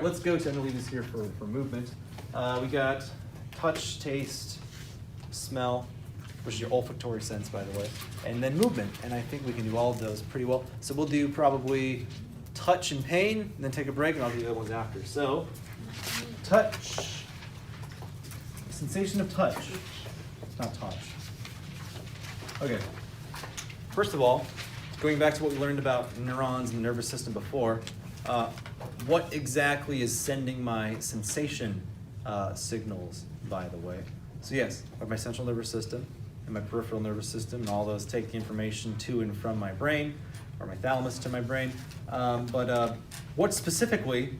let's go to, I'm going to leave this here for movement. We got touch, taste, smell, which is your olfactory sense, by the way, and then movement. And I think we can do all of those pretty well. So we'll do probably touch and pain, and then take a break, and I'll do the other ones after. So, touch, sensation of touch. It's not touch. Okay. First of all, going back to what we learned about neurons and the nervous system before, what exactly is sending my sensation signals, by the way? So yes, I have my central nervous system and my peripheral nervous system, and all those take the information to and from my brain, or my thalamus to my brain. But what specifically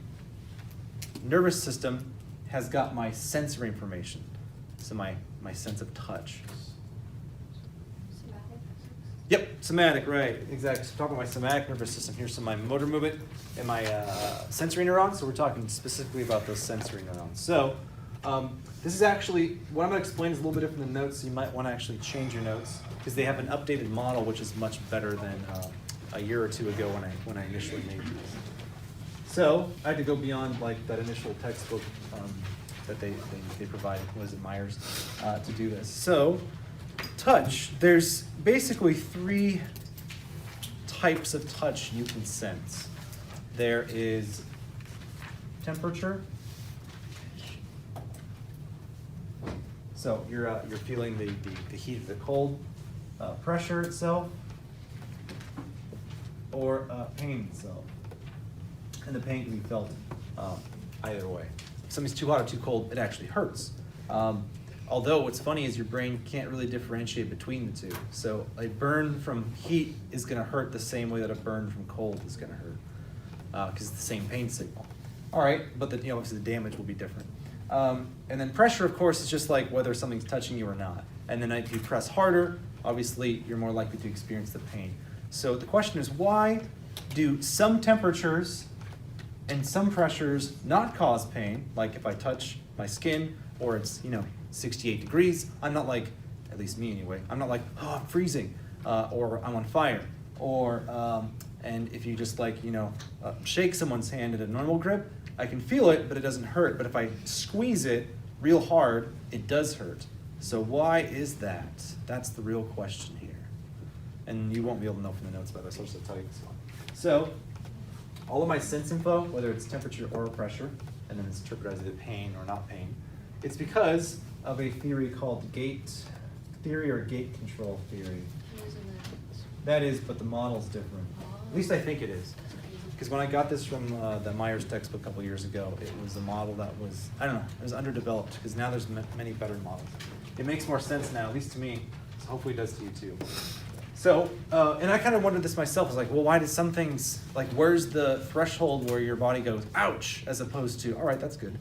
nervous system has got my sensory information? So my sense of touch. Yep, somatic, right, exactly. So talking about my somatic nervous system, here's some of my motor movement and my sensory neurons. So we're talking specifically about those sensory neurons. So this is actually, what I'm going to explain is a little bit different than notes, so you might want to actually change your notes, because they have an updated model which is much better than a year or two ago when I initially made these. So I had to go beyond like that initial textbook that they provided, was it Myers, to do this. So touch, there's basically 3 types of touch you can sense. There is temperature. So you're feeling the heat of the cold, pressure itself, or pain itself. And the pain can be felt either way. If something's too hot or too cold, it actually hurts. Although what's funny is your brain can't really differentiate between the two. So a burn from heat is going to hurt the same way that a burn from cold is going to hurt, because it's the same pain signal. All right, but obviously the damage will be different. And then pressure, of course, is just like whether something's touching you or not. And then if you press harder, obviously you're more likely to experience the pain. So the question is, why do some temperatures and some pressures not cause pain? Like if I touch my skin, or it's 68 degrees, I'm not like, at least me anyway, I'm not like, oh, I'm freezing, or I'm on fire. Or and if you just like shake someone's hand at a normal grip, I can feel it, but it doesn't hurt. But if I squeeze it real hard, it does hurt. So why is that? That's the real question here. And you won't be able to know from the notes, by the way, so I'll just tell you this one. So all of my sense info, whether it's temperature or pressure, and then it's interpreted as either pain or not pain, it's because of a theory called gate theory or gate control theory. That is, but the model's different. At least I think it is. Because when I got this from the Myers textbook a couple years ago, it was a model that was, I don't know, it was underdeveloped, because now there's many better models. It makes more sense now, at least to me, so hopefully it does to you too. So, and I kind of wondered this myself. I was like, well, why did some things, like where's the threshold where your body goes, ouch, as opposed to, all right, that's good.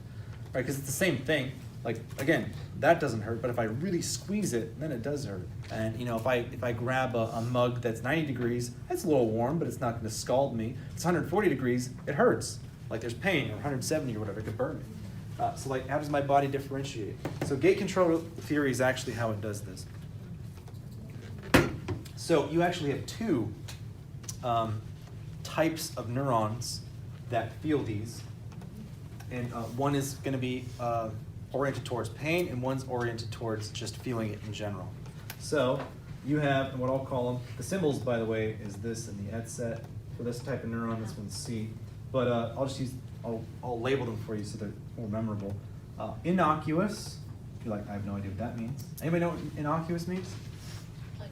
Right, because it's the same thing. Like, again, that doesn't hurt, but if I really squeeze it, then it does hurt. And if I grab a mug that's 90 degrees, it's a little warm, but it's not going to scald me. It's 140 degrees, it hurts. Like there's pain, or 170 or whatever, it could burn me. So like, how does my body differentiate? So gate control theory is actually how it does this. So you actually have 2 types of neurons that feel these. And one is going to be oriented towards pain, and one's oriented towards just feeling it in general. So you have what I'll call them, the symbols, by the way, is this in the ET set. For this type of neuron, this one's C. But I'll label them for you so they're more memorable. Innocuous, if you're like, I have no idea what that means. Anybody know what innocuous means? Like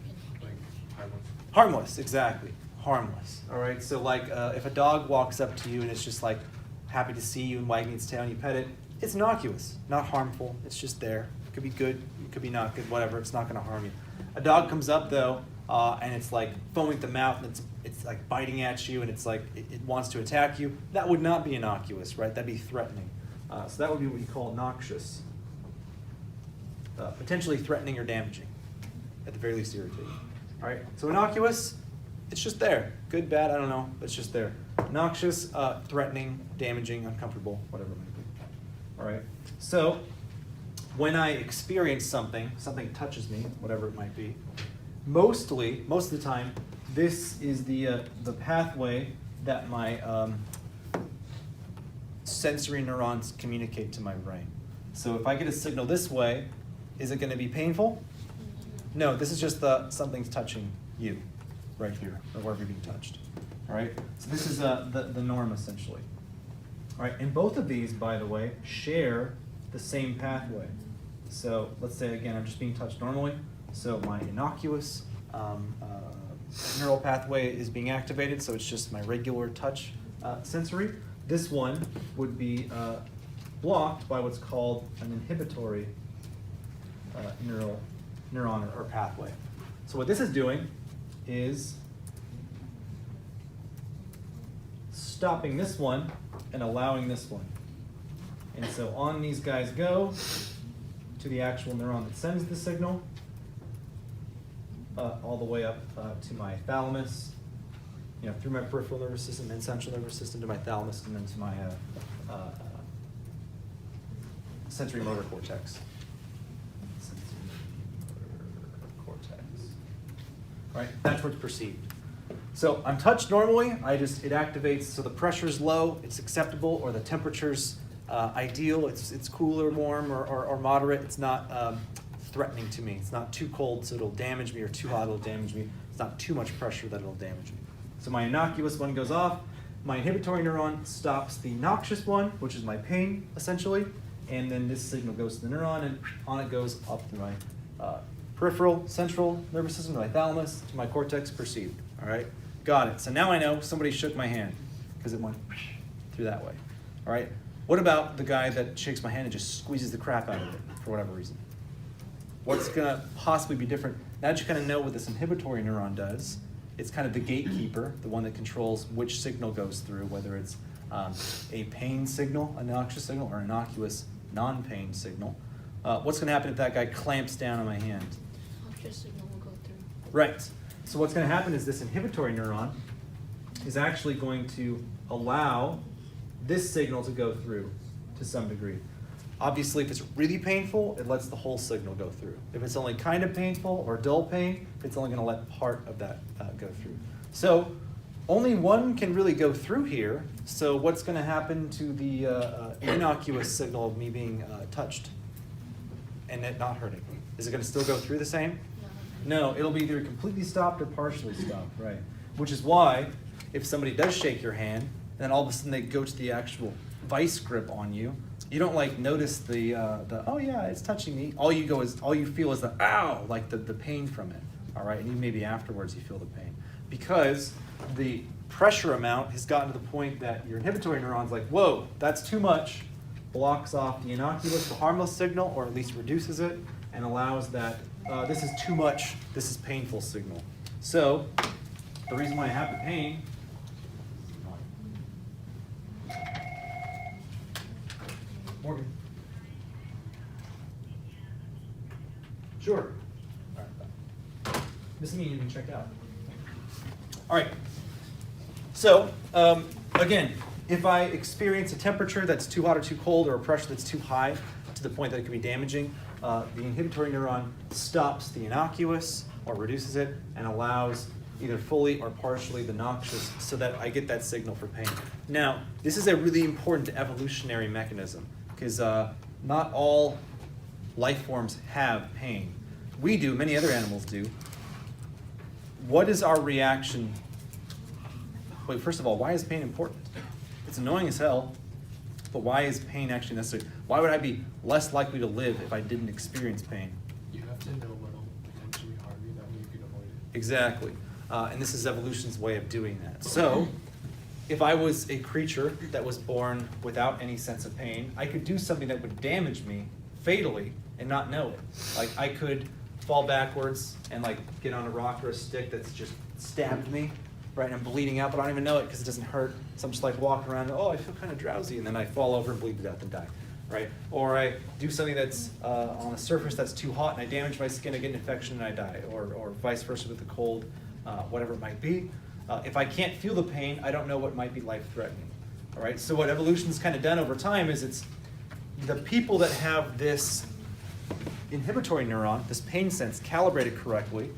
harmless. Harmless, exactly. Harmless. All right, so like if a dog walks up to you and it's just like happy to see you and wagging its tail and you pet it, it's innocuous, not harmful. It's just there. It could be good, it could be not good, whatever. It's not going to harm you. A dog comes up though, and it's like foaming at the mouth, and it's like biting at you, and it's like it wants to attack you. That would not be innocuous, right? That'd be threatening. So that would be what you call noxious. Potentially threatening or damaging, at the very least irritating. All right. So innocuous, it's just there. Good, bad, I don't know, but it's just there. Noxious, threatening, damaging, uncomfortable, whatever it might be. All right. So when I experience something touches me, whatever it might be, most of the time, this is the pathway that my sensory neurons communicate to my brain. So if I get a signal this way, is it going to be painful? No, this is just something's touching you right here, or wherever you're being touched. All right, so this is the norm essentially. All right, and both of these, by the way, share the same pathway. So let's say again, I'm just being touched normally. So my innocuous neural pathway is being activated, so it's just my regular touch sensory. This one would be blocked by what's called an inhibitory neuron or pathway. So what this is doing is stopping this one and allowing this one. And so on these guys go to the actual neuron that sends the signal, all the way up to my thalamus, through my peripheral nervous system and central nervous system to my thalamus, and then to my sensory motor cortex. All right, that's what's perceived. So I'm touched normally. It activates. So the pressure's low, it's acceptable, or the temperature's ideal. It's cool or warm or moderate. It's not threatening to me. It's not too cold, so it'll damage me, or too hot, it'll damage me. It's not too much pressure that it'll damage me. So my innocuous one goes off. My inhibitory neuron stops the noxious one, which is my pain, essentially. And then this signal goes to the neuron, and on it goes up through my peripheral, central nervous system, to my thalamus, to my cortex, perceived. All right, got it. So now I know somebody shook my hand because it went through that way. All right, what about the guy that shakes my hand and just squeezes the crap out of it for whatever reason? What's gonna possibly be different? Now that you kind of know what this inhibitory neuron does, it's kind of the gatekeeper, the one that controls which signal goes through, whether it's a pain signal, a noxious signal, or innocuous non-pain signal. What's going to happen if that guy clamps down on my hand? Noxious signal will go through. Right. So what's going to happen is this inhibitory neuron is actually going to allow this signal to go through to some degree. Obviously, if it's really painful, it lets the whole signal go through. If it's only kind of painful or dull pain, it's only going to let part of that go through. So only one can really go through here. So what's going to happen to the innocuous signal of me being touched and it not hurting? Is it going to still go through the same? No, it'll be either completely stopped or partially stopped, right? Which is why if somebody does shake your hand, and then all of a sudden they go to the actual vice grip on you, you don't notice the oh yeah, it's touching me. All you feel is the ow, like the pain from it. All right, and even maybe afterwards you feel the pain because the pressure amount has gotten to the point that your inhibitory neuron's like, whoa, that's too much, blocks off the innocuous, the harmless signal, or at least reduces it, and allows that this is too much, this is painful signal. So the reason why I have the pain. Morgan. Sure. All right. This means you can check out. All right. So again, if I experience a temperature that's too hot or too cold, or a pressure that's too high to the point that it could be damaging, the inhibitory neuron stops the innocuous or reduces it and allows either fully or partially the noxious so that I get that signal for pain. Now, this is a really important evolutionary mechanism because not all life forms have pain. We do, many other animals do. What is our reaction? Wait, first of all, why is pain important? It's annoying as hell, but why is pain actually necessary? Why would I be less likely to live if I didn't experience pain? You have to know what'll potentially harm you, that way you can avoid it. Exactly. And this is evolution's way of doing that. So, if I was a creature that was born without any sense of pain, I could do something that would damage me fatally and not know it. Like I could fall backwards and get on a rock or a stick that's just stabbed me, right? And I'm bleeding out, but I don't even know it because it doesn't hurt. So I'm just walking around, oh, I feel kind of drowsy, and then I fall over and bleed to death and die, right? Or I do something that's on a surface that's too hot and I damage my skin, I get an infection and I die, or vice versa with the cold, whatever it might be. If I can't feel the pain, I don't know what might be life-threatening, all right? So what evolution's kind of done over time is it's the people that have this inhibitory neuron, this pain sense calibrated correctly,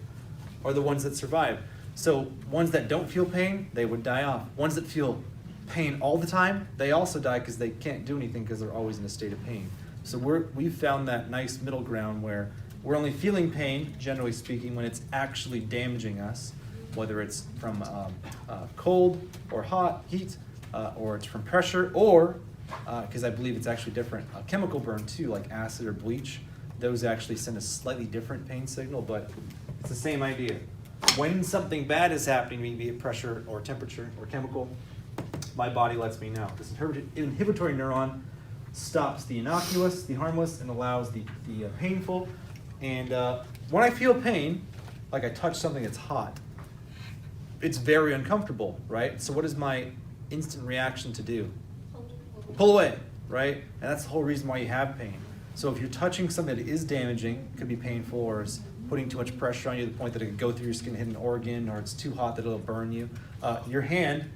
are the ones that survive. So ones that don't feel pain, they would die off. Ones that feel pain all the time, they also die because they can't do anything because they're always in a state of pain. So we've found that nice middle ground where we're only feeling pain, generally speaking, when it's actually damaging us, whether it's from cold or heat, or it's from pressure, or because I believe it's actually different, a chemical burn too, like acid or bleach. Those actually send a slightly different pain signal, but it's the same idea. When something bad is happening, be it pressure or temperature or chemical, my body lets me know. This inhibitory neuron stops the innocuous, the harmless, and allows the painful. And when I feel pain, like I touch something that's hot, it's very uncomfortable, right? So what is my instant reaction to do? Pull away, right? And that's the whole reason why you have pain. So if you're touching something that is damaging, it could be painful, or is putting too much pressure on you to the point that it could go through your skin, hit an organ, or it's too hot that it'll burn you. Your hand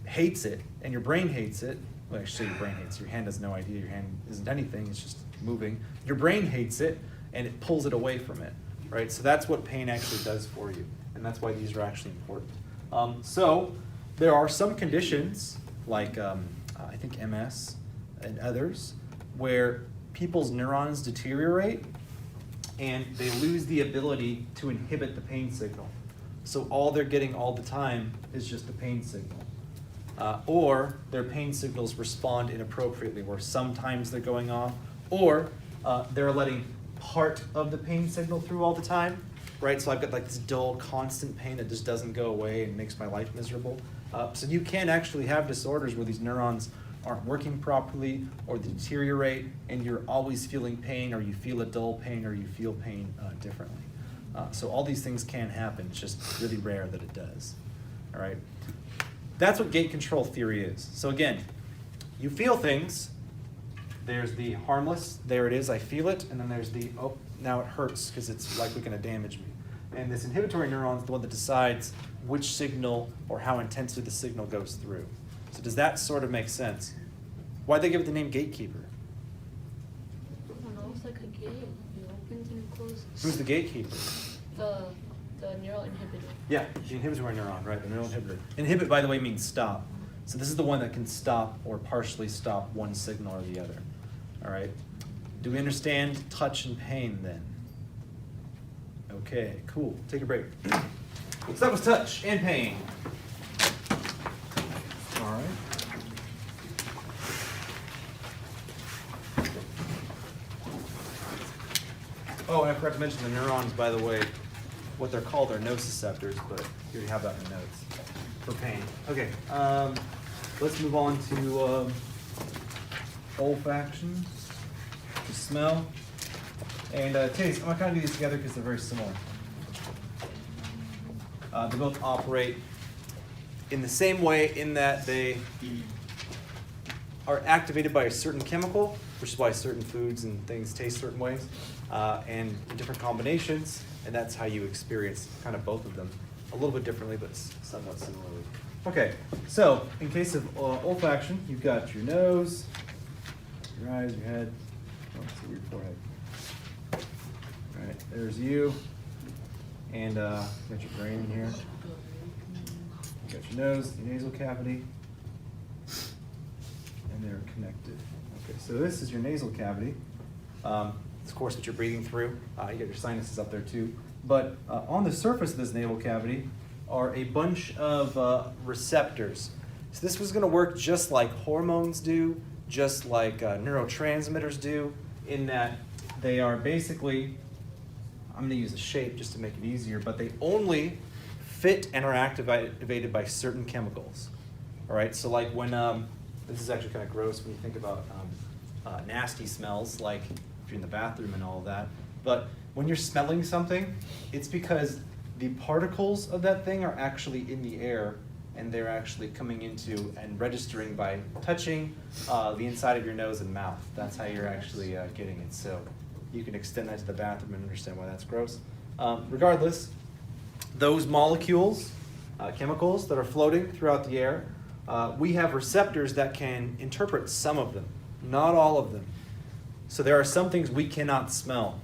hates it, and your brain hates it. Well, actually, your brain hates it. Your hand has no idea. Your hand isn't anything. It's just moving. Your brain hates it, and it pulls it away from it, right? So that's what pain actually does for you, and that's why these are actually important. So there are some conditions, like I think MS and others, where people's neurons deteriorate and they lose the ability to inhibit the pain signal. So all they're getting all the time is just the pain signal. Or their pain signals respond inappropriately, where sometimes they're going off, or they're letting part of the pain signal through all the time, right? So I've got like this dull, constant pain that just doesn't go away and makes my life miserable. So you can actually have disorders where these neurons aren't working properly, or they deteriorate, and you're always feeling pain, or you feel a dull pain, or you feel pain differently. So all these things can happen. It's just really rare that it does. All right. That's what gate control theory is. So again, you feel things. There's the harmless. There it is. I feel it. And then there's the, oh, now it hurts because it's likely going to damage me. And this inhibitory neuron is the one that decides which signal or how intensely the signal goes through. So does that sort of make sense? Why'd they give it the name gatekeeper? I don't know, it's like a gate. It opens and closes. Who's the gatekeeper? The neural inhibitor. Yeah, the inhibitory neuron, right? The neural inhibitor. Inhibit, by the way, means stop. So this is the one that can stop or partially stop one signal or the other. All right. Do we understand touch and pain then? Okay, cool. Take a break. So that was touch and pain. All right. Oh, and I forgot to mention the neurons, by the way, what they're called are nociceptors, but you already have that in the notes for pain. Okay, let's move on to olfaction, to smell, and taste. I'm going to kind of do these together because they're very similar. They both operate in the same way in that they are activated by a certain chemical, which is why certain foods and things taste certain ways, and in different combinations, and that's how you experience kind of both of them a little bit differently, but somewhat similarly. Okay, so in case of olfaction, you've got your nose, your eyes, your head, oh, it's a weird forehead. All right, there's you, and you got your brain in here. You got your nose, your nasal cavity, and they're connected. Okay, so this is your nasal cavity. It's, of course, what you're breathing through. You got your sinuses up there too. But on the surface of this nasal cavity are a bunch of receptors. So this was going to work just like hormones do, just like neurotransmitters do, in that they are basically, I'm going to use a shape just to make it easier, but they only fit and are activated by certain chemicals. All right, so like when, this is actually kind of gross when you think about nasty smells, like if you're in the bathroom and all of that, but when you're smelling something, it's because the particles of that thing are actually in the air, and they're actually coming into and registering by touching the inside of your nose and mouth. That's how you're actually getting it. So you can extend that to the bathroom and understand why that's gross. Regardless, those molecules, chemicals that are floating throughout the air, we have receptors that can interpret some of them, not all of them. So there are some things we cannot smell,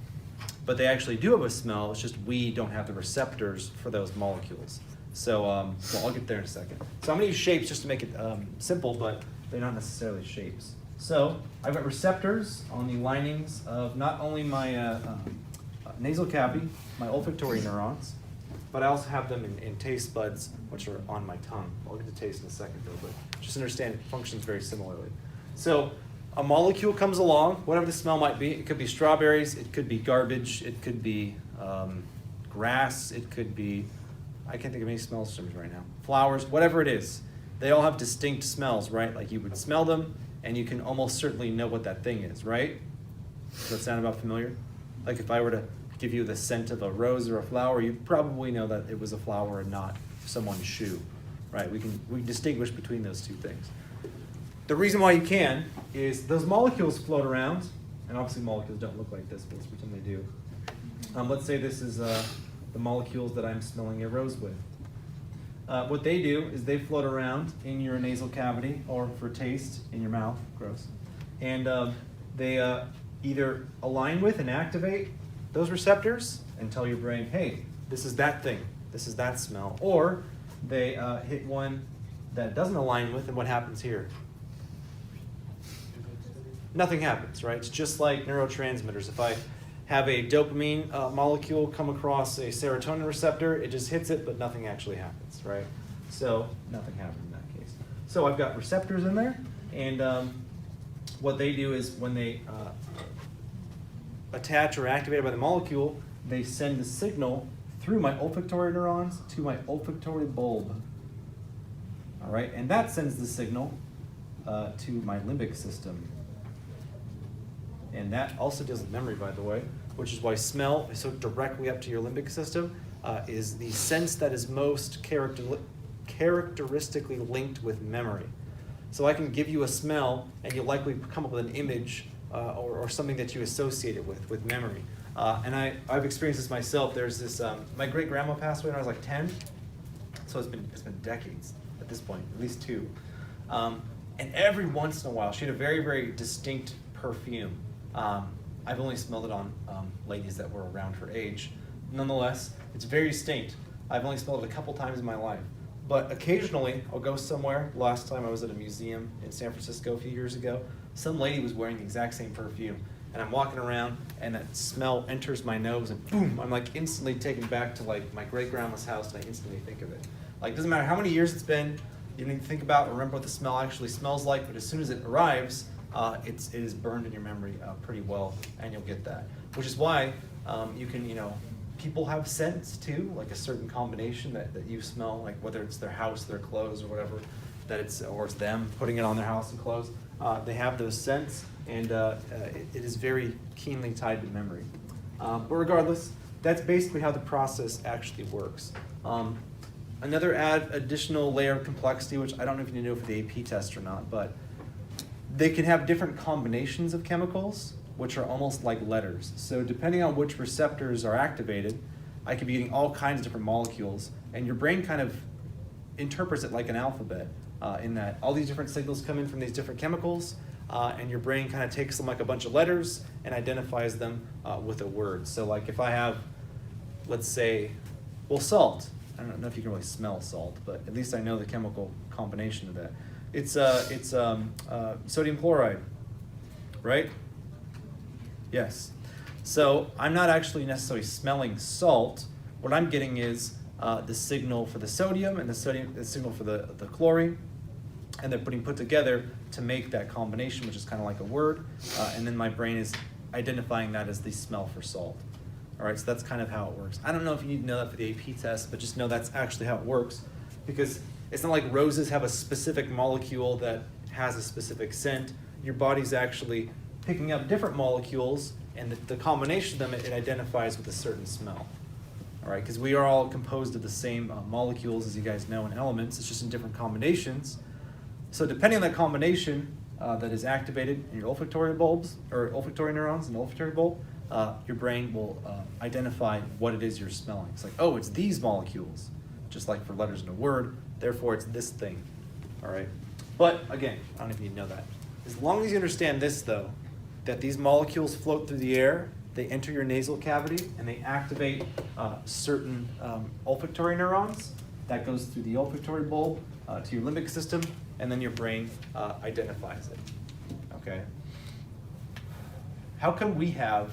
but they actually do have a smell. It's just we don't have the receptors for those molecules. So, well, I'll get there in a second. So I'm gonna use shapes just to make it simple, but they're not necessarily shapes. So I've got receptors on the linings of not only my nasal cavity, my olfactory neurons, but I also have them in taste buds, which are on my tongue. I'll get to taste in a second though, but just understand it functions very similarly. So a molecule comes along, whatever the smell might be. It could be strawberries, it could be garbage, it could be grass, it could be, I can't think of any smell systems right now. Flowers, whatever it is. They all have distinct smells, right? Like you would smell them and you can almost certainly know what that thing is, right? Does that sound about familiar? Like if I were to give you the scent of a rose or a flower, you'd probably know that it was a flower and not someone's shoe, right? We distinguish between those two things. The reason why you can is those molecules float around, and obviously molecules don't look like this, but let's pretend they do. Let's say this is the molecules that I'm smelling a rose with. What they do is they float around in your nasal cavity or for taste in your mouth, gross, and they either align with and activate those receptors and tell your brain, hey, this is that thing, this is that smell, or they hit one that doesn't align with, and what happens here? Nothing happens, right? It's just like neurotransmitters. If I have a dopamine molecule come across a serotonin receptor, it just hits it, but nothing actually happens, right? So nothing happens in that case. So I've got receptors in there, and what they do is when they attach or activated by the molecule, they send the signal through my olfactory neurons to my olfactory bulb. All right, and that sends the signal to my limbic system. And that also deals with memory, by the way, which is why smell is so directly up to your limbic system, is the sense that is most characteristically linked with memory. So I can give you a smell, and you'll likely come up with an image or something that you associate it with memory. And I've experienced this myself. There's this, my great-grandma passed away when I was like 10, so it's been decades at this point, at least 2. And every once in a while, she had a very, very distinct perfume. I've only smelled it on ladies that were around her age. Nonetheless, it's very distinct. I've only smelled it a couple times in my life. But occasionally, I'll go somewhere. Last time I was at a museum in San Francisco a few years ago, some lady was wearing the exact same perfume. And I'm walking around, and that smell enters my nose, and boom, I'm like instantly taken back to like my great-grandma's house, and I instantly think of it. Like, doesn't matter how many years it's been, you don't even think about or remember what the smell actually smells like, but as soon as it arrives, it is burned in your memory pretty well, and you'll get that. Which is why you can, people have scents too, like a certain combination that you smell, like whether it's their house, their clothes, or whatever, or it's them putting it on their house and clothes. They have those scents, and it is very keenly tied to memory. But regardless, that's basically how the process actually works. Another additional layer of complexity, which I don't know if you know for the AP test or not, but they can have different combinations of chemicals, which are almost like letters. So depending on which receptors are activated, I could be getting all kinds of different molecules, and your brain kind of interprets it like an alphabet, in that all these different signals come in from these different chemicals, and your brain kind of takes them like a bunch of letters and identifies them with a word. So like if I have, let's say, well, salt. I don't know if you can really smell salt, but at least I know the chemical combination of that. It's sodium chloride, right? Yes. So I'm not actually necessarily smelling salt. What I'm getting is the signal for the sodium and the signal for the chlorine, and they're put together to make that combination, which is kind of like a word, and then my brain is identifying that as the smell for salt. All right, so that's kind of how it works. I don't know if you need to know that for the AP test, but just know that's actually how it works, because it's not like roses have a specific molecule that has a specific scent. Your body's actually picking up different molecules, and the combination of them, it identifies with a certain smell. All right, because we are all composed of the same molecules, as you guys know, in elements. It's just in different combinations. So depending on that combination that is activated in your olfactory bulbs, or olfactory neurons in the olfactory bulb, your brain will identify what it is you're smelling. It's like, oh, it's these molecules, just like for letters in a word, therefore it's this thing, all right? But again, I don't know if you know that. As long as you understand this, though, that these molecules float through the air, they enter your nasal cavity, and they activate certain olfactory neurons, That goes through the olfactory bulb to your limbic system, and then your brain identifies it. Okay? How come we have,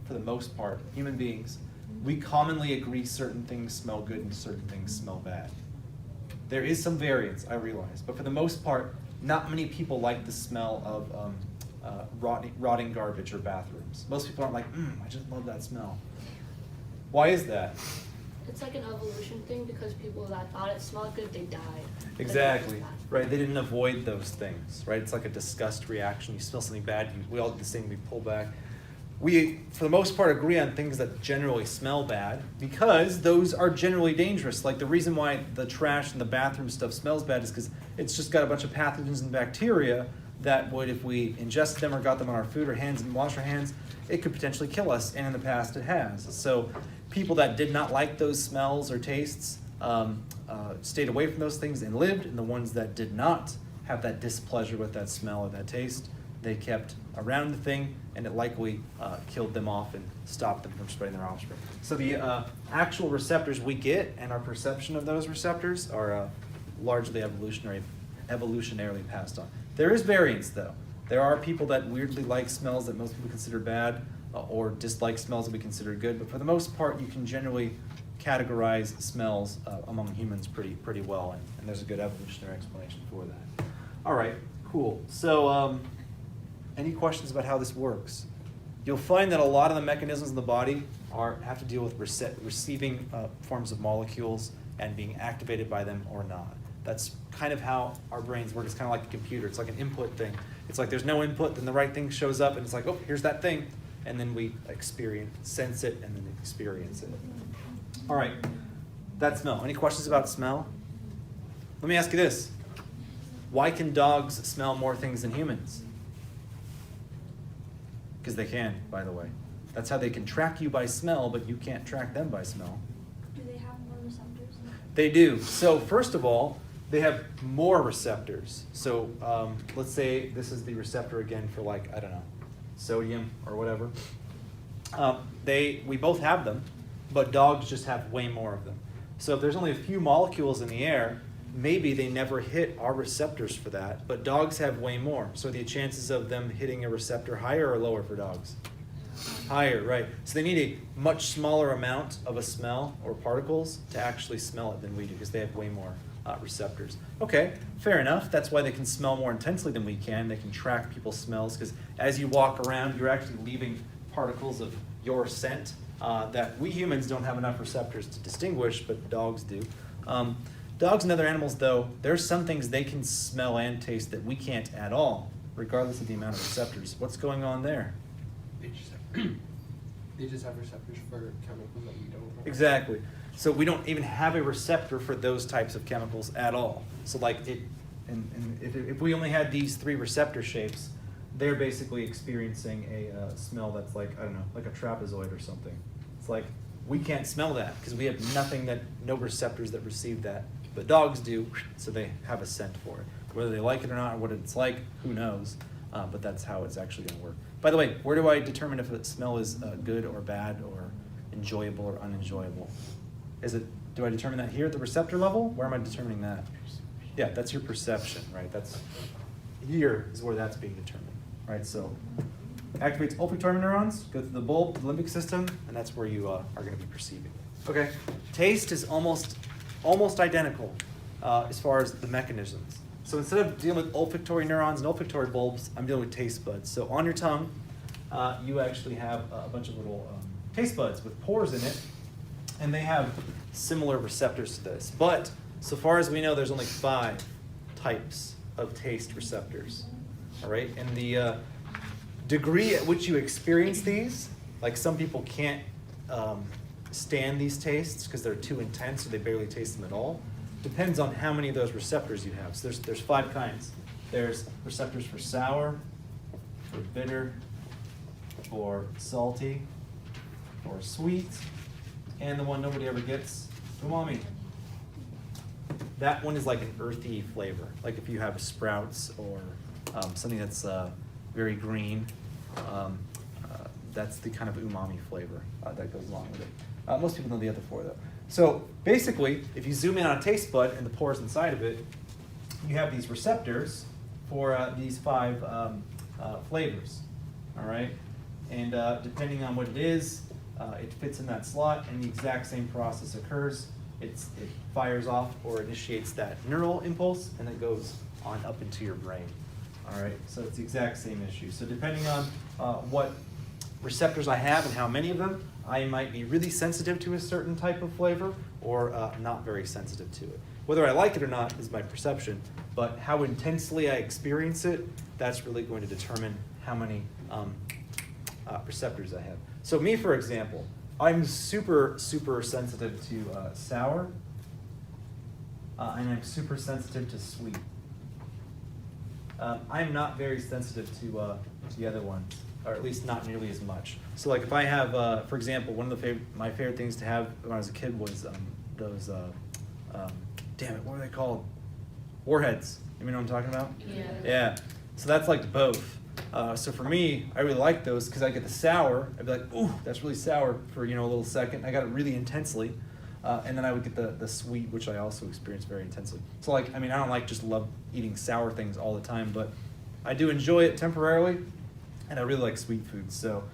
for the most part, human beings, we commonly agree certain things smell good and certain things smell bad? There is some variance, I realize, but for the most part, not many people like the smell of rotting garbage or bathrooms. Most people aren't like, I just love that smell. Why is that? It's like an evolution thing because people that thought it smelled good, they died. Exactly, right? They didn't avoid those things, right? It's like a disgust reaction. You smell something bad, we all do the same, we pull back. We, for the most part, agree on things that generally smell bad because those are generally dangerous. Like the reason why the trash and the bathroom stuff smells bad is because it's just got a bunch of pathogens and bacteria that would, if we ingested them or got them on our food or hands and wash our hands, it could potentially kill us, and in the past it has. So people that did not like those smells or tastes stayed away from those things and lived, and the ones that did not have that displeasure with that smell or that taste, they kept around the thing, and it likely killed them off and stopped them from spreading their offspring. So the actual receptors we get and our perception of those receptors are largely evolutionarily passed on. There is variance, though. There are people that weirdly like smells that most people consider bad or dislike smells that we consider good, but for the most part, you can generally categorize smells among humans pretty well, and there's a good evolutionary explanation for that. All right, cool. So any questions about how this works? You'll find that a lot of the mechanisms in the body have to deal with receiving forms of molecules and being activated by them or not. That's kind of how our brains work. It's kind of like a computer. It's like an input thing. It's like there's no input, then the right thing shows up, and it's like, oh, here's that thing. And then we sense it, and then experience it. All right, that smell. Any questions about smell? Let me ask you this. Why can dogs smell more things than humans? Because they can, by the way. That's how they can track you by smell, but you can't track them by smell. Do they have more receptors? They do. So first of all, they have more receptors. So let's say this is the receptor again for, like, I don't know, sodium or whatever. We both have them, but dogs just have way more of them. So if there's only a few molecules in the air, maybe they never hit our receptors for that, but dogs have way more. So the chances of them hitting a receptor higher or lower for dogs? Higher, right. So they need a much smaller amount of a smell or particles to actually smell it than we do because they have way more receptors. Okay, fair enough. That's why they can smell more intensely than we can. They can track people's smells because as you walk around, you're actually leaving particles of your scent that we humans don't have enough receptors to distinguish, but dogs do. Dogs and other animals, though, there's some things they can smell and taste that we can't at all, regardless of the amount of receptors. What's going on there? They just have receptors for chemicals that we don't. Exactly. So we don't even have a receptor for those types of chemicals at all. So like if we only had these three receptor shapes, they're basically experiencing a smell that's like, I don't know, like a trapezoid or something. It's like, we can't smell that because we have no receptors that receive that. But dogs do, so they have a scent for it. Whether they like it or not, or what it's like, who knows? But that's how it's actually going to work. By the way, where do I determine if a smell is good or bad or enjoyable or unenjoyable? Do I determine that here at the receptor level? Where am I determining that? Yeah, that's your perception, right? Here is where that's being determined, right? So activates olfactory neurons, go through the bulb, the limbic system, and that's where you are going to be perceiving. Okay, taste is almost identical as far as the mechanisms. So instead of dealing with olfactory neurons and olfactory bulbs, I'm dealing with taste buds. So on your tongue, you actually have a bunch of little taste buds with pores in it, and they have similar receptors to this. But so far as we know, there's only 5 types of taste receptors. All right, and the degree at which you experience these, like some people can't stand these tastes because they're too intense or they barely taste them at all, depends on how many of those receptors you have. So there's 5 kinds. There's receptors for sour, for bitter, for salty, for sweet, and the one nobody ever gets, umami. That one is like an earthy flavor, like if you have sprouts or something that's very green, that's the kind of umami flavor that goes along with it. Most people know the other 4 though. So basically, if you zoom in on a taste bud and the pores inside of it, you have these receptors for these 5 flavors, all right? And depending on what it is, it fits in that slot, and the exact same process occurs. It fires off or initiates that neural impulse, and it goes on up into your brain, all right? So it's the exact same issue. So depending on what receptors I have and how many of them, I might be really sensitive to a certain type of flavor or not very sensitive to it. Whether I like it or not is my perception, but how intensely I experience it, that's really going to determine how many receptors I have. So me, for example, I'm super, super sensitive to sour, and I'm super sensitive to sweet. I'm not very sensitive to the other ones, or at least not nearly as much. So like if I have, for example, one of the my favorite things to have when I was a kid was those, damn it, what are they called? Warheads. You know what I'm talking about? Yeah. Yeah. So that's like both. So for me, I really like those because I get the sour. I'd be like, ooh, that's really sour for a little second. I got it really intensely. And then I would get the sweet, which I also experience very intensely. So like, I don't just love eating sour things all the time, but I do enjoy it temporarily, and I really like sweet foods. So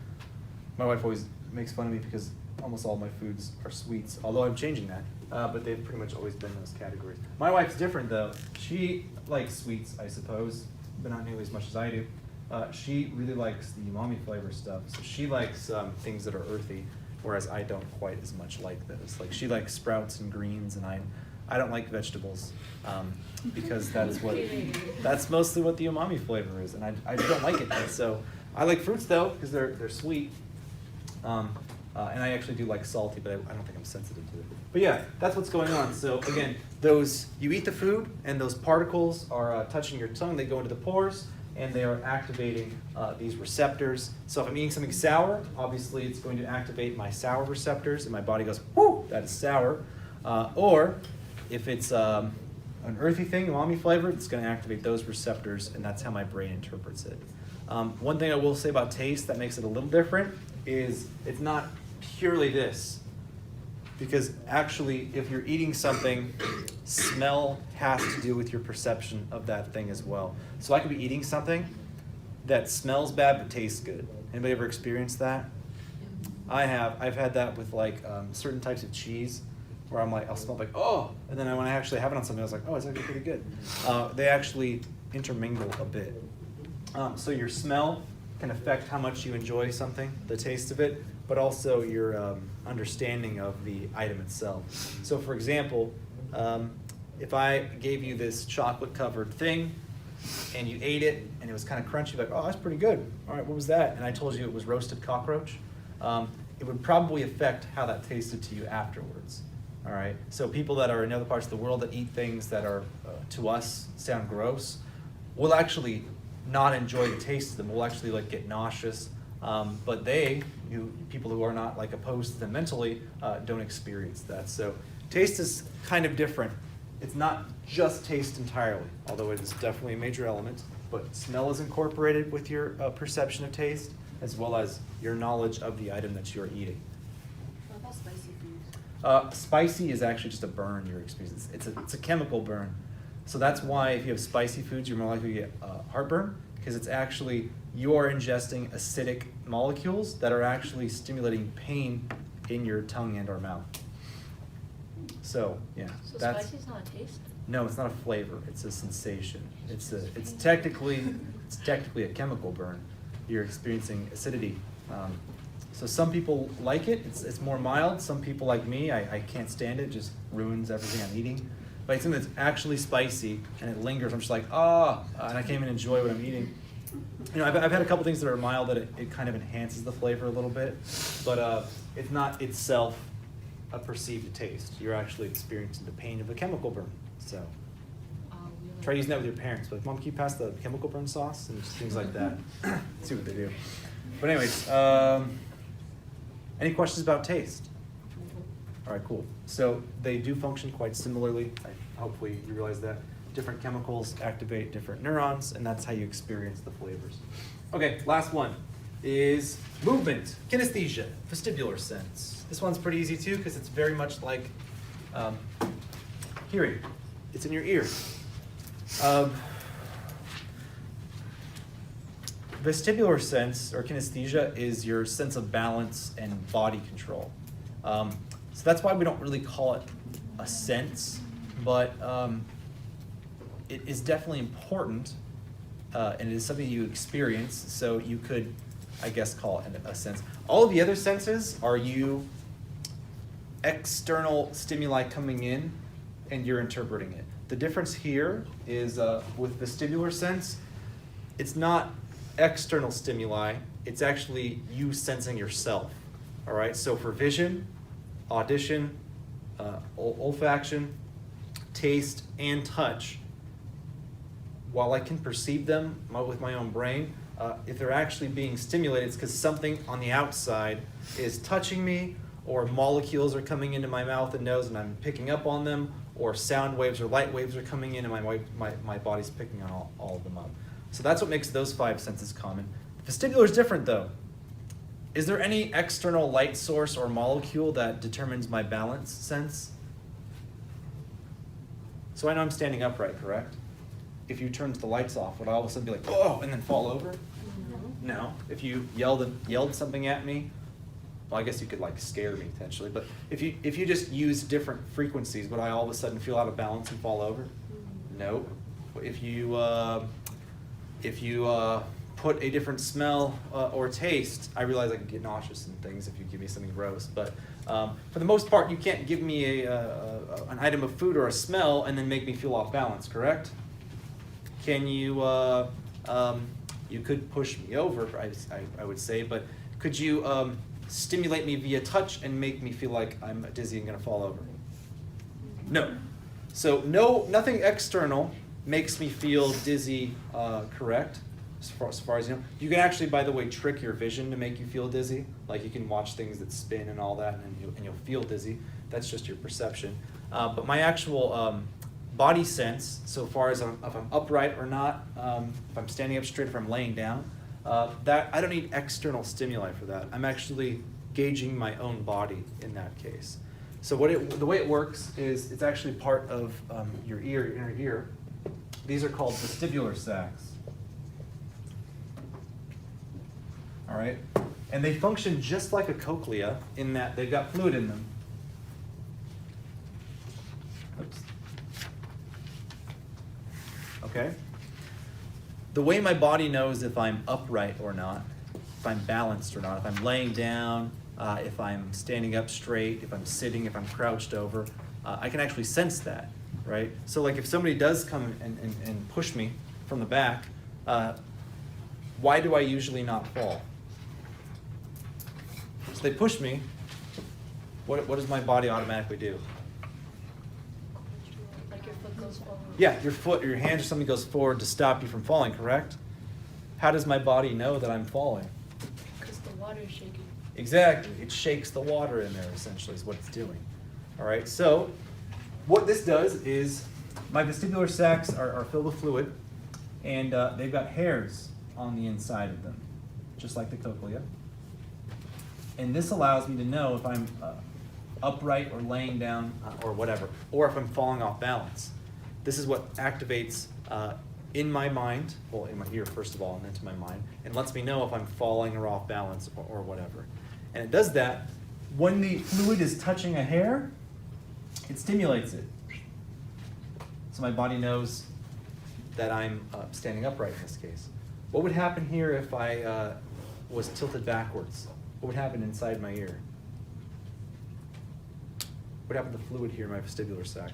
my wife always makes fun of me because almost all my foods are sweets, although I'm changing that. But they've pretty much always been those categories. My wife's different though. She likes sweets, I suppose, but not nearly as much as I do. She really likes the umami flavor stuff, so she likes things that are earthy, whereas I don't quite as much like those. Like she likes sprouts and greens, and I don't like vegetables because that's mostly what the umami flavor is, and I don't like it. So I like fruits though because they're sweet, and I actually do like salty, but I don't think I'm sensitive to it. But yeah, that's what's going on. So again, you eat the food, and those particles are touching your tongue. They go into the pores, and they are activating these receptors. So if I'm eating something sour, obviously it's going to activate my sour receptors, and my body goes, whoo, that is sour. Or if it's an earthy thing, umami flavored, it's going to activate those receptors, and that's how my brain interprets it. One thing I will say about taste that makes it a little different is it's not purely this. Because actually, if you're eating something, smell has to do with your perception of that thing as well. So I could be eating something that smells bad but tastes good. Anybody ever experienced that? I have. I've had that with like certain types of cheese, where I'm like, I'll smell like, oh, and then when I actually have it on something, I was like, oh, it's actually pretty good. They actually intermingle a bit. So your smell can affect how much you enjoy something, the taste of it, but also your understanding of the item itself. So for example, if I gave you this chocolate-covered thing, and you ate it, and it was kind of crunchy, like, oh, that's pretty good. All right, what was that? And I told you it was roasted cockroach. It would probably affect how that tasted to you afterwards. All right, so people that are in other parts of the world that eat things that are, to us, sound gross, will actually not enjoy the taste of them. Will actually like get nauseous. But people who are not like opposed to them mentally, don't experience that. So taste is kind of different. It's not just taste entirely, although it is definitely a major element, but smell is incorporated with your perception of taste, as well as your knowledge of the item that you're eating. What about spicy foods? Spicy is actually just a burn you're experiencing. It's a chemical burn. So that's why if you have spicy foods, you're more likely to get heartburn, because it's actually, you are ingesting acidic molecules that are actually stimulating pain in your tongue and or mouth. So, yeah. So spicy is not a taste? No, it's not a flavor, it's a sensation. It's technically a chemical burn. You're experiencing acidity. So some people like it, it's more mild. Some people like me, I can't stand it, just ruins everything I'm eating. But it's something that's actually spicy and it lingers. I'm just like, and I can't even enjoy what I'm eating. I've had a couple things that are mild that it kind of enhances the flavor a little bit, but it's not itself a perceived taste. You're actually experiencing the pain of a chemical burn. So try using that with your parents. Like, Mom, can you pass the chemical burn sauce? And just things like that. See what they do. But anyways, any questions about taste? All right, cool. So they do function quite similarly. Hopefully you realize that. Different chemicals activate different neurons, and that's how you experience the flavors. Okay, last one. is movement, kinesthesia, vestibular sense. This one's pretty easy too because it's very much like hearing. It's in your ear. Vestibular sense or kinesthesia is your sense of balance and body control. So that's why we don't really call it a sense, but it is definitely important, and it is something you experience, so you could, I guess, call it a sense. All of the other senses are you external stimuli coming in and you're interpreting it. The difference here is with vestibular sense, it's not external stimuli, it's actually you sensing yourself. All right, so for vision, audition, olfaction, taste, and touch, while I can perceive them with my own brain, if they're actually being stimulated, it's because something on the outside is touching me, or molecules are coming into my mouth and nose and I'm picking up on them, or sound waves or light waves are coming in and my body's picking on all of them up. So that's what makes those 5 senses common. Vestibular is different though. Is there any external light source or molecule that determines my balance sense? So I know I'm standing upright, correct? If you turned the lights off, would I all of a sudden be like, oh, and then fall over? No. If you yelled something at me, well, I guess you could like scare me potentially, but if you just use different frequencies, would I all of a sudden feel out of balance and fall over? No. If you put a different smell or taste, I realize I can get nauseous and things if you give me something gross, but for the most part, you can't give me an item of food or a smell and then make me feel off balance, correct? Can you, you could push me over, I would say, but could you stimulate me via touch and make me feel like I'm dizzy and gonna fall over? No. So nothing external makes me feel dizzy, correct? As far as you know. You can actually, by the way, trick your vision to make you feel dizzy. Like you can watch things that spin and all that, and you'll feel dizzy. That's just your perception. But my actual body sense, so far as if I'm upright or not, if I'm standing up straight, if I'm laying down, that I don't need external stimuli for that. I'm actually gauging my own body in that case. So the way it works is it's actually part of your ear, your inner ear. These are called vestibular sacs. All right, and they function just like a cochlea in that they've got fluid in them. Oops. Okay. The way my body knows if I'm upright or not, if I'm balanced or not, if I'm laying down, if I'm standing up straight, if I'm sitting, if I'm crouched over, I can actually sense that, right? So like if somebody does come and push me from the back, why do I usually not fall? So they push me, what does my body automatically do? Like your foot goes forward. Yeah, your foot or your hand or something goes forward to stop you from falling, correct? How does my body know that I'm falling? Because the water is shaking. Exactly, it shakes the water in there essentially is what it's doing. All right, so what this does is my vestibular sacs are filled with fluid and they've got hairs on the inside of them, just like the cochlea. And this allows me to know if I'm upright or laying down or whatever, or if I'm falling off balance. This is what activates in my mind, well, in my ear first of all, and then to my mind, and lets me know if I'm falling or off balance or whatever. And it does that when the fluid is touching a hair, it stimulates it. So my body knows that I'm standing upright in this case. What would happen here if I was tilted backwards? What would happen inside my ear? What happened to the fluid here in my vestibular sac?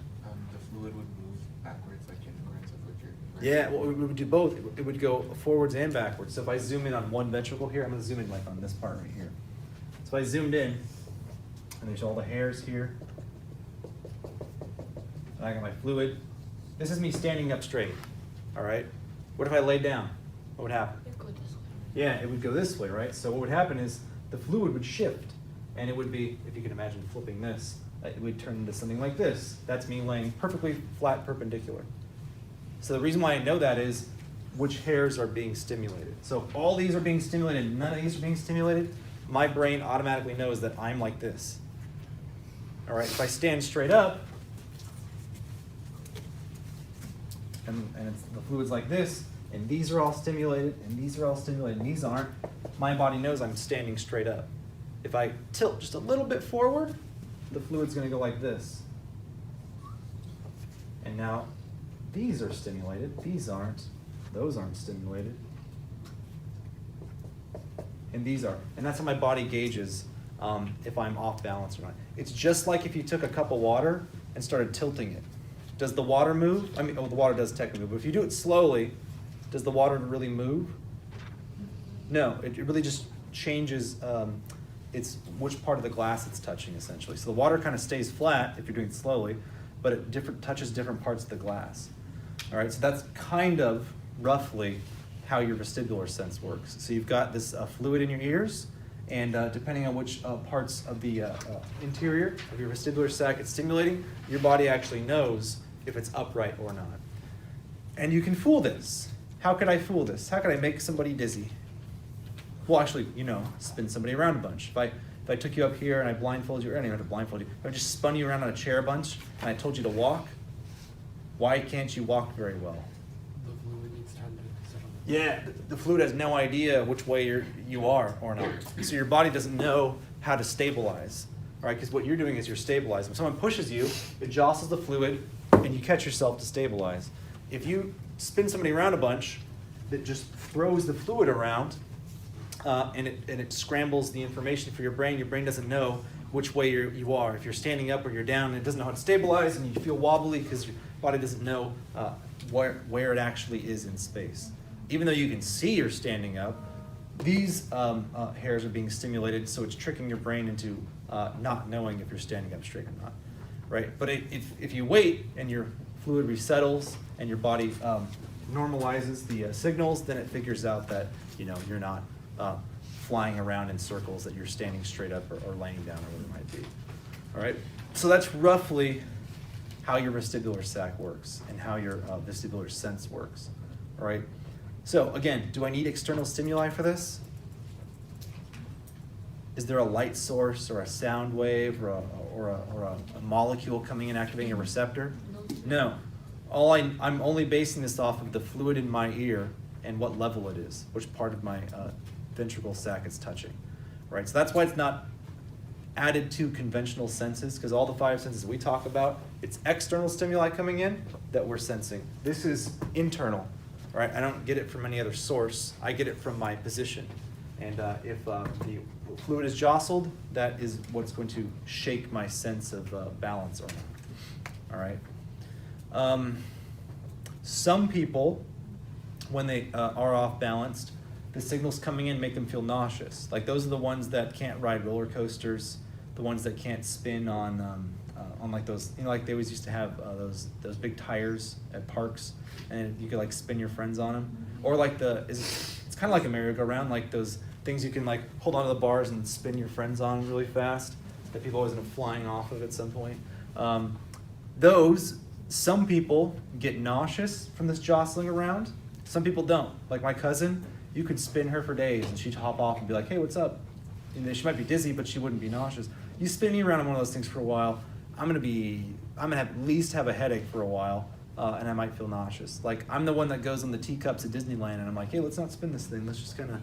The fluid would move backwards, like in accordance with what you're. Yeah, well, it would do both. It would go forwards and backwards. So if I zoom in on one ventricle here, I'm going to zoom in like on this part right here. So if I zoomed in, and there's all the hairs here, and I got my fluid. This is me standing up straight, all right? What if I laid down? What would happen? It goes this way. Yeah, it would go this way, right? So what would happen is the fluid would shift, and it would be, if you can imagine flipping this, it would turn into something like this. That's me laying perfectly flat, perpendicular. So the reason why I know that is which hairs are being stimulated. So if all these are being stimulated, none of these are being stimulated, my brain automatically knows that I'm like this. All right, if I stand straight up, and the fluid's like this, and these are all stimulated, and these are all stimulated, and these aren't, my body knows I'm standing straight up. If I tilt just a little bit forward, the fluid's going to go like this. And now these are stimulated, these aren't, those aren't stimulated, and these are. And that's how my body gauges if I'm off balance or not. It's just like if you took a cup of water and started tilting it. Does the water move? I mean, oh, the water does technically move, but if you do it slowly, does the water really move? No, it really just changes it's which part of the glass it's touching, essentially. So the water kind of stays flat if you're doing it slowly, but it touches different parts of the glass. All right, so that's kind of roughly how your vestibular sense works. So you've got this fluid in your ears, and depending on which parts of the interior of your vestibular sac it's stimulating, your body actually knows if it's upright or not. And you can fool this. How could I fool this? How could I make somebody dizzy? Well, actually, spin somebody around a bunch. If I took you up here and I blindfolded you, or I don't even have to blindfold you, if I just spun you around on a chair a bunch and I told you to walk, why can't you walk very well? The fluid needs time to settle. Yeah, the fluid has no idea which way you are or not. So your body doesn't know how to stabilize, all right? Because what you're doing is you're stabilizing. When someone pushes you, it jostles the fluid, and you catch yourself to stabilize. If you spin somebody around a bunch, that just throws the fluid around, and it scrambles the information for your brain. Your brain doesn't know which way you are. If you're standing up or you're down, it doesn't know how to stabilize, and you feel wobbly because your body doesn't know where it actually is in space. Even though you can see you're standing up, these hairs are being stimulated, so it's tricking your brain into not knowing if you're standing up straight or not, right? But if you wait and your fluid resettles and your body normalizes the signals, then it figures out that you're not flying around in circles, that you're standing straight up or laying down or whatever it might be. All right, so that's roughly how your vestibular sac works and how your vestibular sense works. All right. So again, do I need external stimuli for this? Is there a light source or a sound wave or a molecule coming in activating a receptor? No. I'm only basing this off of the fluid in my ear and what level it is, which part of my ventricle sac it's touching. Right? So that's why it's not added to conventional senses, because all the 5 senses we talk about, it's external stimuli coming in that we're sensing. This is internal. Right? I don't get it from any other source. I get it from my position. And if the fluid is jostled, that is what's going to shake my sense of balance or not. All right. Some people, when they are off balanced, the signals coming in make them feel nauseous. Like those are the ones that can't ride roller coasters, the ones that can't spin on like those, like they always used to have those big tires at parks, and you could like spin your friends on them. Or like it's kind of like a merry-go-round, like those things you can like hold onto the bars and spin your friends on really fast that people always end up flying off of at some point. Some people get nauseous from this jostling around. Some people don't. Like my cousin, you could spin her for days and she'd hop off and be like, hey, what's up? She might be dizzy, but she wouldn't be nauseous. You spin me around on one of those things for a while, I'm gonna at least have a headache for a while, and I might feel nauseous. Like I'm the one that goes on the teacups at Disneyland, and I'm like, hey, let's not spin this thing. Let's just kind of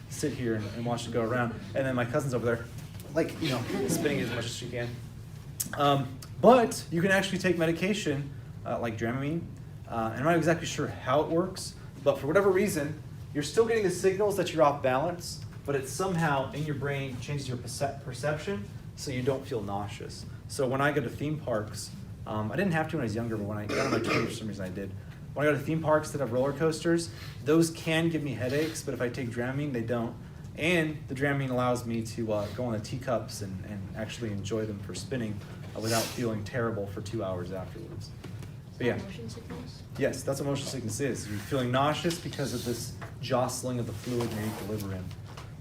sit here and watch it go around. And then my cousin's over there, like spinning as much as she can. But you can actually take medication like Dramamine, and I'm not exactly sure how it works, but for whatever reason, you're still getting the signals that you're off balance, but it somehow in your brain changes your perception so you don't feel nauseous. So when I go to theme parks, I didn't have to when I was younger, but when I got on my tour for some reason I did. When I go to theme parks that have roller coasters, those can give me headaches, but if I take Dramamine, they don't. And the Dramamine allows me to go on the teacups and actually enjoy them for spinning without feeling terrible for 2 hours afterwards. But yeah. Motion sickness? Yes, that's what motion sickness is. You're feeling nauseous because of this jostling of the fluid in your equilibrium.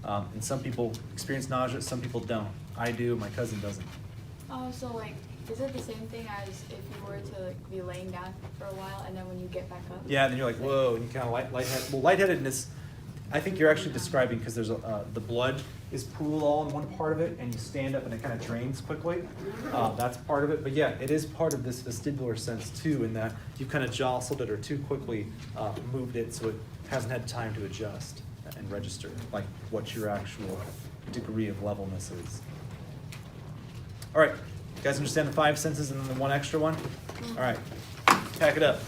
And some people experience nausea, some people don't. I do, my cousin doesn't. Oh, so like Is it the same thing as if you were to like, be laying down for a while and then when you get back up? Yeah, and then you're like, whoa, and you kind of lightheaded. Well, lightheadedness, I think you're actually describing because there's the blood is pooled all in one part of it, and you stand up and it kind of drains quickly. That's part of it. But yeah, it is part of this vestibular sense too, in that you've kind of jostled it or too quickly moved it so it hasn't had time to adjust and register like what your actual degree of levelness is. All right, you guys understand the 5 senses and then the one extra one? All right, pack it up.